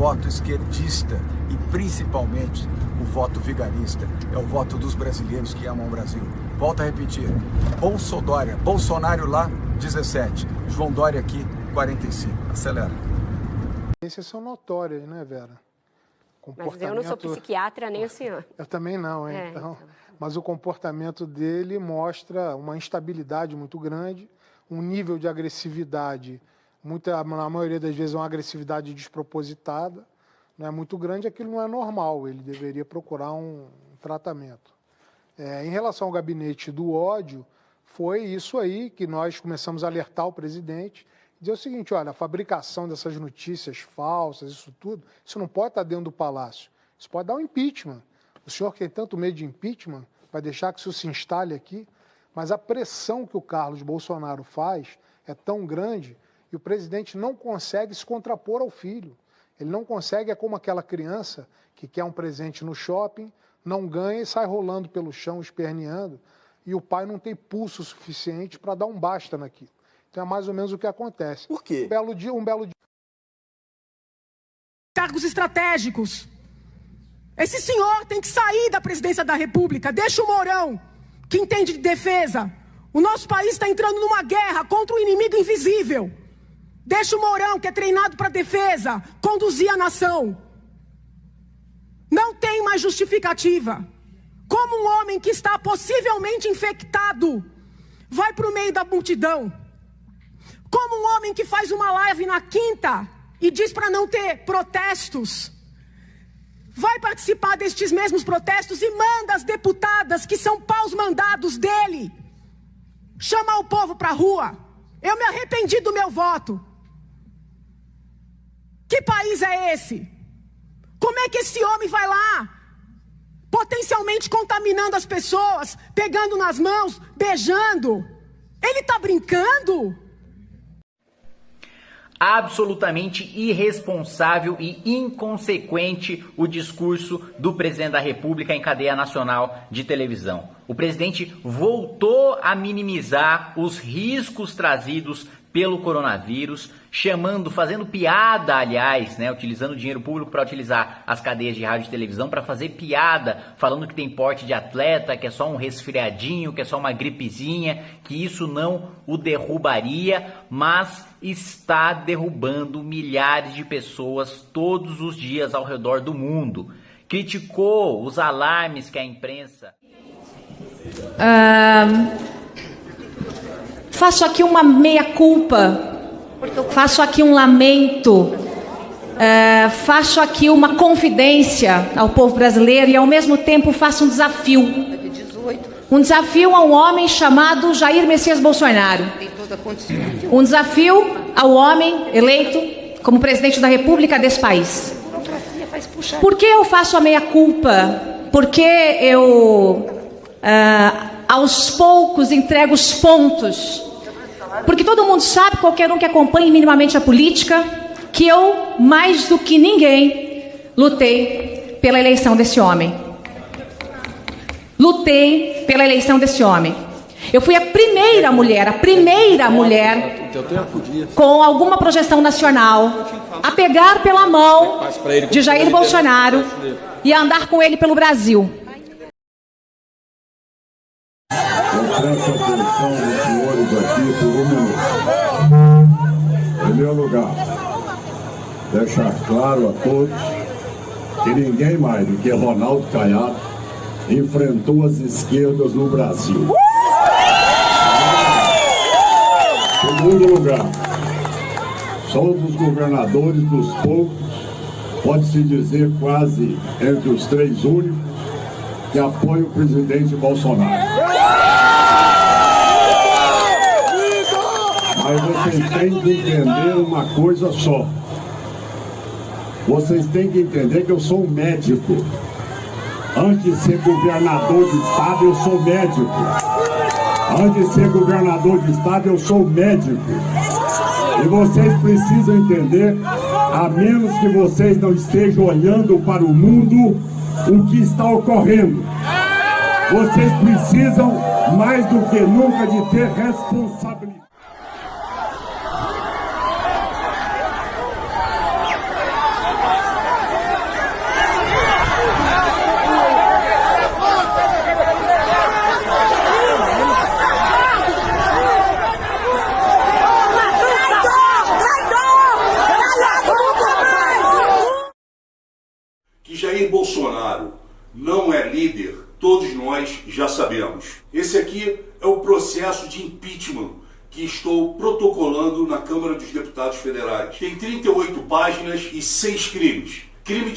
voto esquerdista e principalmente o voto vigarista. É o voto dos brasileiros que amam o Brasil. Volto a repetir, Bolsonaro lá, 17, João Dória aqui, 45. Acelera. Essas são notórias, né, Vera? Mas eu não sou psiquiatra, nem o senhor. Eu também não, hein? Então, mas o comportamento dele mostra uma instabilidade muito grande, um nível de agressividade, na maioria das vezes uma agressividade despropositada, né, muito grande. Aquilo não é normal, ele deveria procurar um tratamento. Em relação ao gabinete do ódio, foi isso aí que nós começamos a alertar o presidente, dizer o seguinte: olha, a fabricação dessas notícias falsas, isso tudo, isso não pode estar dentro do palácio. Isso pode dar um impeachment. O senhor que tem tanto medo de impeachment vai deixar que isso se instale aqui, mas a pressão que o Carlos Bolsonaro faz é tão grande e o presidente não consegue se contrapor ao filho. Ele não consegue, é como aquela criança que quer um presente no shopping, não ganha e sai rolando pelo chão, esperneando, e o pai não tem pulso suficiente para dar um basta naquilo. Então é mais ou menos o que acontece. Por quê? Um belo dia. Cargos estratégicos. Esse senhor tem que sair da presidência da República. Deixa o Mourão, que entende de defesa. O nosso país está entrando numa guerra contra um inimigo invisível. Deixa o Mourão, que é treinado para defesa, conduzir a nação. Não tem mais justificativa. Como um homem que está possivelmente infectado vai para o meio da multidão? Como um homem que faz uma live na quinta e diz para não ter protestos, vai participar destes mesmos protestos e manda as deputadas, que são paus mandados dele, chamar o povo para a rua? Eu me arrependi do meu voto. Que país é esse? Como é que esse homem vai lá, potencialmente contaminando as pessoas, pegando nas mãos, beijando? Ele está brincando? Absolutamente irresponsável e inconsequente o discurso do presidente da República em cadeia nacional de televisão. O presidente voltou a minimizar os riscos trazidos pelo coronavírus, fazendo piada, aliás, né, utilizando dinheiro público para utilizar as cadeias de rádio e televisão para fazer piada, falando que tem porte de atleta, que é só um resfriadinho, que é só uma gripezinha, que isso não o derrubaria, mas está derrubando milhares de pessoas todos os dias ao redor do mundo. Criticou os alarmes que a imprensa... Faço aqui uma meia-culpa, faço aqui um lamento, faço aqui uma confidência ao povo brasileiro e ao mesmo tempo faço um desafio. Um desafio a um homem chamado Jair Messias Bolsonaro. Um desafio ao homem eleito como presidente da República desse país. Por que eu faço a meia-culpa? Porque eu, aos poucos, entrego os pontos. Porque todo mundo sabe, qualquer um que acompanhe minimamente a política, que eu, mais do que ninguém, lutei pela eleição desse homem. Lutei pela eleição desse homem. Eu fui a primeira mulher com alguma projeção nacional a pegar pela mão de Jair Bolsonaro e a andar com ele pelo Brasil. Presta atenção nos senhores aqui por um minuto. Em primeiro lugar, deixar claro a todos que ninguém mais do que Ronaldo Caiado enfrentou as esquerdas no Brasil. Em segundo lugar, somos os governadores dos poucos, pode-se dizer quase entre os três únicos, que apoiam o presidente Bolsonaro. Mas vocês têm que entender uma coisa só. Vocês têm que entender que eu sou um médico. Antes de ser governador de estado, eu sou médico. Antes de ser governador de estado, eu sou médico. E vocês precisam entender, a menos que vocês não estejam olhando para o mundo, o que está ocorrendo. Vocês precisam, mais do que nunca, de ter responsabilidade. Jair Bolsonaro não é líder, todos nós já sabemos. Esse aqui é o processo de impeachment que estou protocolando na Câmara dos Deputados Federais. Tem 38 páginas e 6 crimes. Crime